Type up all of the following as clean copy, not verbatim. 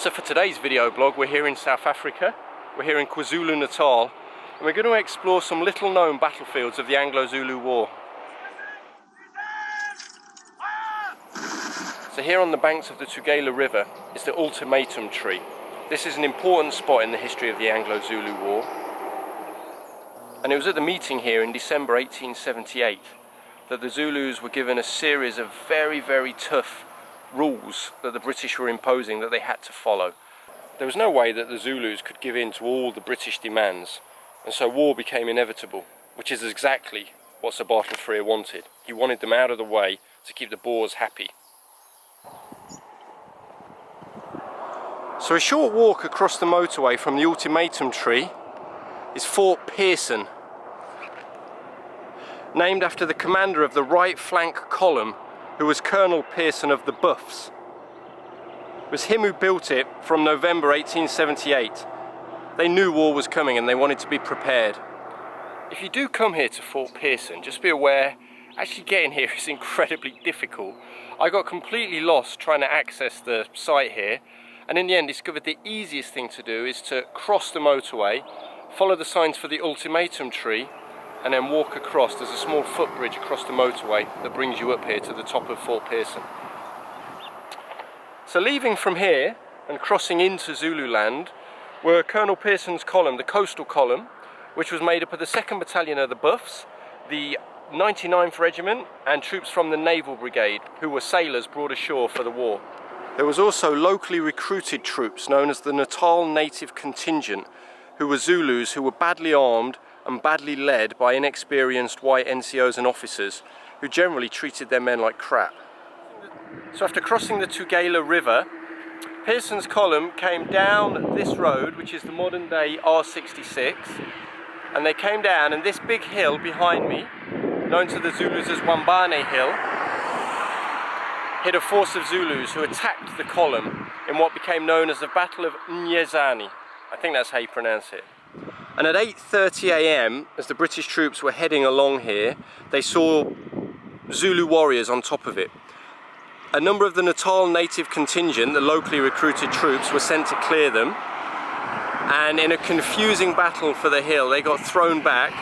So for today's video blog, we're here in South Africa, we're here in KwaZulu-Natal, and we're going to explore some little known battlefields of the Anglo-Zulu War. So here on the banks of the Tugela River is the Ultimatum Tree. This is an important spot in the history of the Anglo-Zulu War. And it was at the meeting here in December 1878 that the Zulus were given a series of very tough rules that the British were imposing that they had to follow. There was no way that the Zulus could give in to all the British demands, and so war became inevitable, which is exactly what Sir Bartle Frere wanted. He wanted them out of the way to keep the Boers happy. So a short walk across the motorway from the Ultimatum Tree is Fort Pearson, named after the commander of the right flank column, who was Colonel Pearson of the Buffs. It was him who built it from November 1878. They knew war was coming and they wanted to be prepared. If you do come here to Fort Pearson, just be aware, actually getting here is incredibly difficult. I got completely lost trying to access the site here, and in the end discovered the easiest thing to do is to cross the motorway, follow the signs for the Ultimatum Tree, and then walk across. There's a small footbridge across the motorway that brings you up here to the top of Fort Pearson. So leaving from here and crossing into Zululand were Colonel Pearson's column, the coastal column, which was made up of the 2nd Battalion of the Buffs, the 99th Regiment, and troops from the Naval Brigade, who were sailors brought ashore for the war. There was also locally recruited troops known as the Natal Native Contingent, who were Zulus who were badly armed and badly led by inexperienced white NCOs and officers who generally treated their men like crap. So after crossing the Tugela River, Pearson's column came down this road, which is the modern day R66, and they came down, and this big hill behind me, known to the Zulus as Wambane Hill, hit a force of Zulus who attacked the column in what became known as the Battle of Nyezane. I think that's how you pronounce it. And at 8:30 AM, as the British troops were heading along here, they saw Zulu warriors on top of it. A number of the Natal Native Contingent, the locally recruited troops, were sent to clear them. And in a confusing battle for the hill, they got thrown back,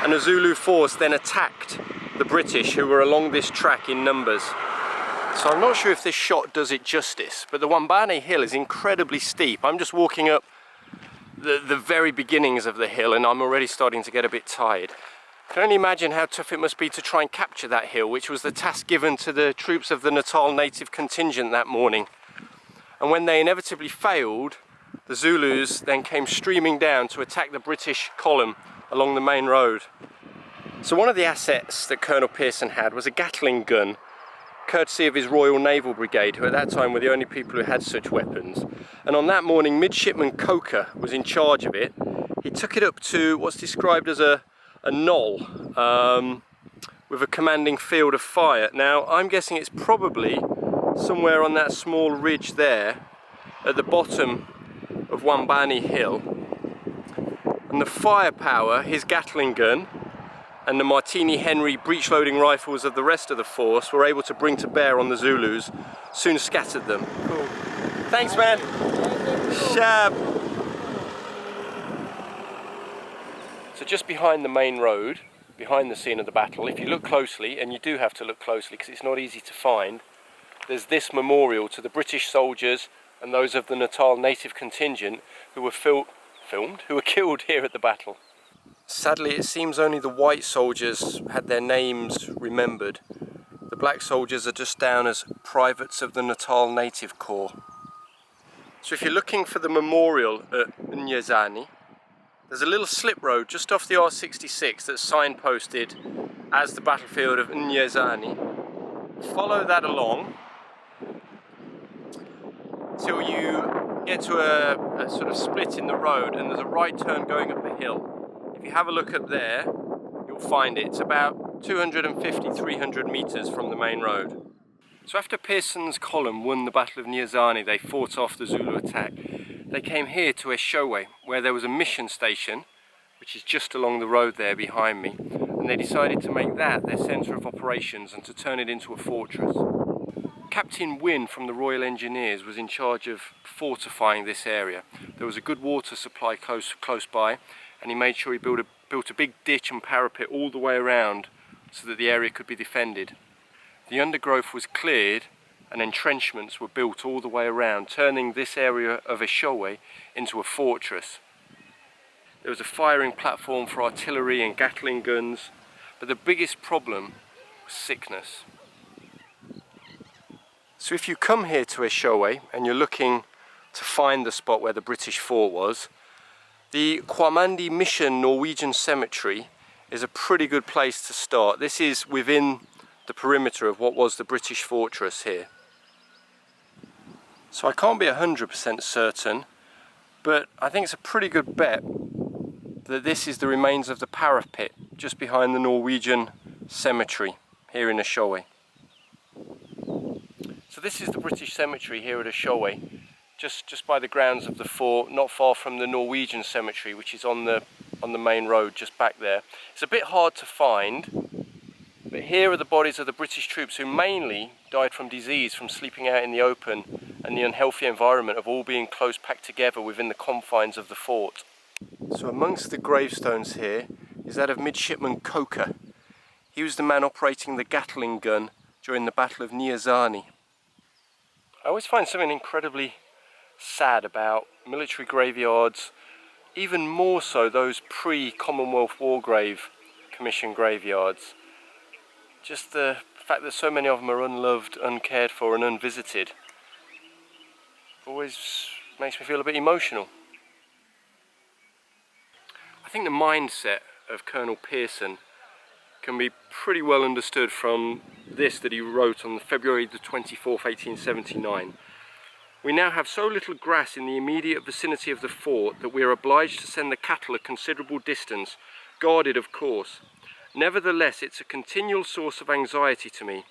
and a Zulu force then attacked the British, who were along this track in numbers. So I'm not sure if this shot does it justice, but the Wambane Hill is incredibly steep. I'm just walking up the very beginnings of the hill and I'm already starting to get a bit tired. I can only imagine how tough it must be to try and capture that hill, which was the task given to the troops of the Natal Native Contingent that morning. And when they inevitably failed, the Zulus then came streaming down to attack the British column along the main road. So one of the assets that Colonel Pearson had was a Gatling gun, courtesy of his Royal Naval Brigade, who at that time were the only people who had such weapons. And on that morning, Midshipman Coker was in charge of it. He took it up to what's described as a knoll with a commanding field of fire. Now, I'm guessing it's probably somewhere on that small ridge there at the bottom of Wambane Hill. And the firepower, his Gatling gun, and the Martini Henry breech-loading rifles of the rest of the force were able to bring to bear on the Zulus, soon scattered them. Cool. Thanks, man. Shab. So just behind the main road, behind the scene of the battle, if you look closely, and you do have to look closely because it's not easy to find, there's this memorial to the British soldiers and those of the Natal Native Contingent who were who were killed here at the battle. Sadly, it seems only the white soldiers had their names remembered. The black soldiers are just down as privates of the Natal Native Corps. So if you're looking for the memorial at Nyezane, there's a little slip road just off the R66 that's signposted as the battlefield of Nyezane. Follow that along till you get to a sort of split in the road, and there's a right turn going up a hill. If you have a look up there, you'll find it. It's about 250-300 metres from the main road. So after Pearson's column won the Battle of Nyezane, they fought off the Zulu attack. They came here to Eshowe, where there was a mission station, which is just along the road there behind me, and they decided to make that their centre of operations and to turn it into a fortress. Captain Wynne from the Royal Engineers was in charge of fortifying this area. There was a good water supply close by, and he made sure he built a big ditch and parapet all the way around so that the area could be defended. The undergrowth was cleared and entrenchments were built all the way around, turning this area of Eshowe into a fortress. There was a firing platform for artillery and Gatling guns, but the biggest problem was sickness. So if you come here to Eshowe and you're looking to find the spot where the British fort was, the Kwamandi Mission Norwegian Cemetery is a pretty good place to start. This is within the perimeter of what was the British fortress here. So I can't be 100% certain, but I think it's a pretty good bet that this is the remains of the parapet just behind the Norwegian cemetery here in Eshowe. So this is the British cemetery here at Eshowe, just by the grounds of the fort, not far from the Norwegian cemetery, which is on the main road just back there. It's a bit hard to find, but here are the bodies of the British troops who mainly died from disease, from sleeping out in the open and the unhealthy environment of all being close packed together within the confines of the fort. So amongst the gravestones here is that of Midshipman Coker. He was the man operating the Gatling gun during the Battle of Nyezane. I always find something incredibly sad about military graveyards, even more so those pre-Commonwealth War Grave Commission graveyards. Just the fact that so many of them are unloved, uncared for and unvisited always makes me feel a bit emotional. I think the mindset of Colonel Pearson can be pretty well understood from this that he wrote on February the 24th, 1879. We now have so little grass in the immediate vicinity of the fort that we are obliged to send the cattle a considerable distance, guarded of course. Nevertheless, it's a continual source of anxiety to me.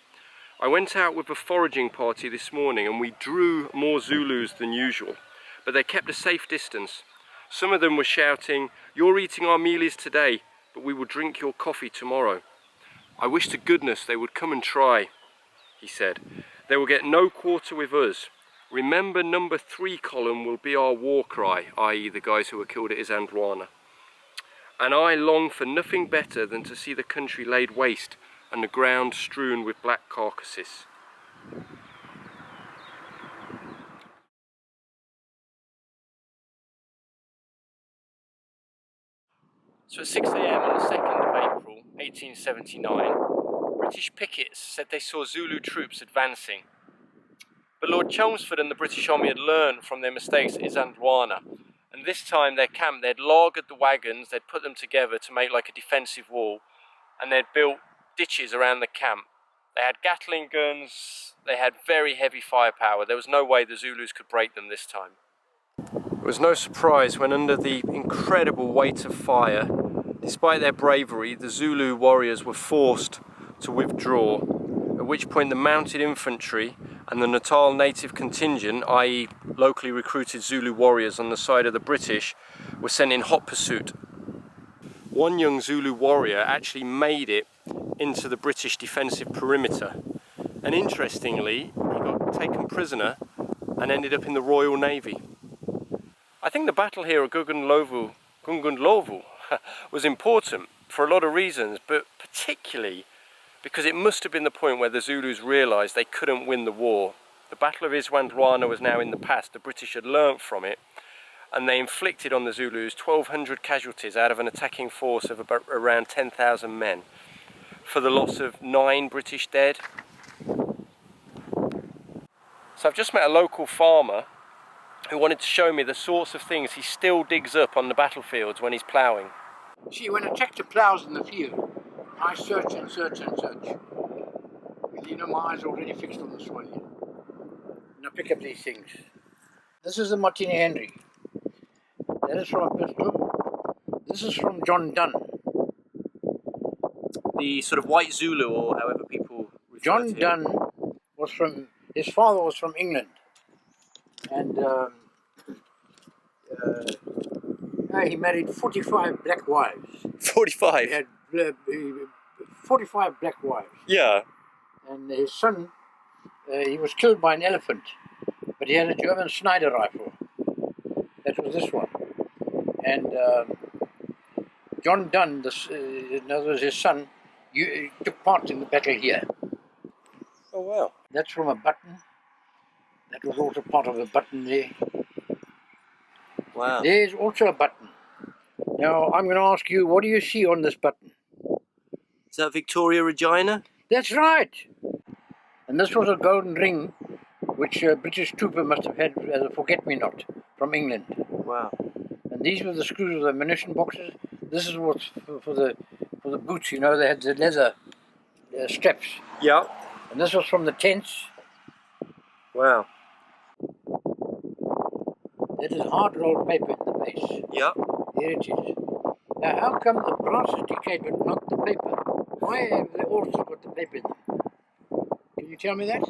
I went out with a foraging party this morning and we drew more Zulus than usual, but they kept a safe distance. Some of them were shouting, "You're eating our mealies today, but we will drink your coffee tomorrow." I wish to goodness they would come and try, he said. They will get no quarter with us. Remember, number 3 column will be our war cry, i.e. the guys who were killed at Isandlwana. And I long for nothing better than to see the country laid waste and the ground strewn with black carcasses. So at 6 AM on the 2nd of April 1879, British pickets said they saw Zulu troops advancing. But Lord Chelmsford and the British Army had learned from their mistakes at Isandlwana, and this time their camp, they'd lagered the wagons, they'd put them together to make like a defensive wall, and they'd built ditches around the camp. They had Gatling guns, they had very heavy firepower. There was no way the Zulus could break them this time. It was no surprise when, under the incredible weight of fire, despite their bravery, the Zulu warriors were forced to withdraw, at which point the mounted infantry and the Natal native contingent, i.e. locally recruited Zulu warriors on the side of the British, were sent in hot pursuit. One young Zulu warrior actually made it into the British defensive perimeter, and interestingly, he got taken prisoner and ended up in the Royal Navy. I think the battle here at Gingindlovu was important for a lot of reasons, but particularly because it must have been the point where the Zulus realised they couldn't win the war. The Battle of Isandlwana was now in the past, the British had learnt from it, and they inflicted on the Zulus 1,200 casualties out of an attacking force of about around 10,000 men, for the loss of 9 British dead. So I've just met a local farmer who wanted to show me the sorts of things he still digs up on the battlefields when he's ploughing. See, when a tractor ploughs in the field, I search and search and search. You know, my eyes are already fixed on the soil. And I pick up these things. This is the Martini Henry. That is from Battletour. This is from John Dunn. The sort of white Zulu, or however people refer John to him. Dunn was from, his father was from England. And he married 45 black wives. 45? He had 45 black wives. Yeah. And his son he was killed by an elephant, but he had a German Sniper rifle. That was this one. And John Dunn, in other words his son, took part in the battle here. Oh wow. That's from a button. That was also part of a button there. Wow. There's also a button. Now I'm going to ask you, what do you see on this button? Is that Victoria Regina? That's right. And this was a golden ring, which a British trooper must have had as a forget-me-not from England. Wow. And these were the screws of the ammunition boxes. This is what's for the boots. You know, they had the leather straps. Yeah. And this was from the tents. Wow. That is hard rolled paper in the base. Yeah. Here it is. Now, how come the brass is decayed but not the paper? Why have they all still got the paper in them? Can you tell me that?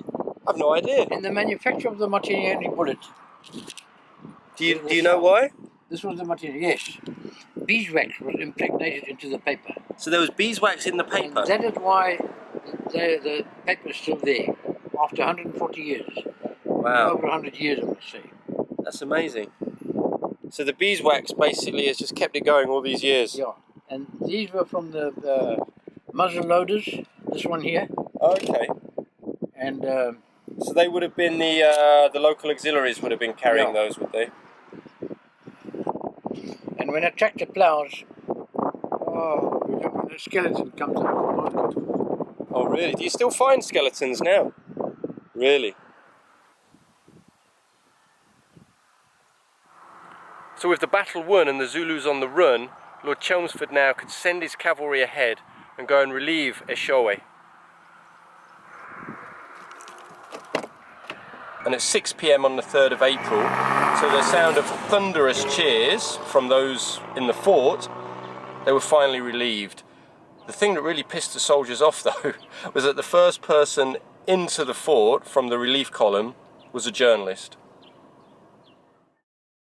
I've no idea. In the manufacture of the Martini bullet. Do you know why? This was the Martini, yes. Beeswax was impregnated into the paper. So there was beeswax in the paper? And that is why the paper is still there after 140 years. Wow. Over 100 years, I must say. That's amazing. So the beeswax basically has just kept it going all these years? Yeah. And these were from the muzzle loaders, this one here. Okay. And so they would have been the local auxiliaries would have been carrying those, would they? And when a tractor ploughs, oh, when the skeleton comes up. Oh really? Do you still find skeletons now? Really? So with the battle won and the Zulus on the run, Lord Chelmsford now could send his cavalry ahead and go and relieve Eshowe. And at 6 PM on the 3rd of April, to the sound of thunderous cheers from those in the fort, they were finally relieved. The thing that really pissed the soldiers off though was that the first person into the fort from the relief column was a journalist.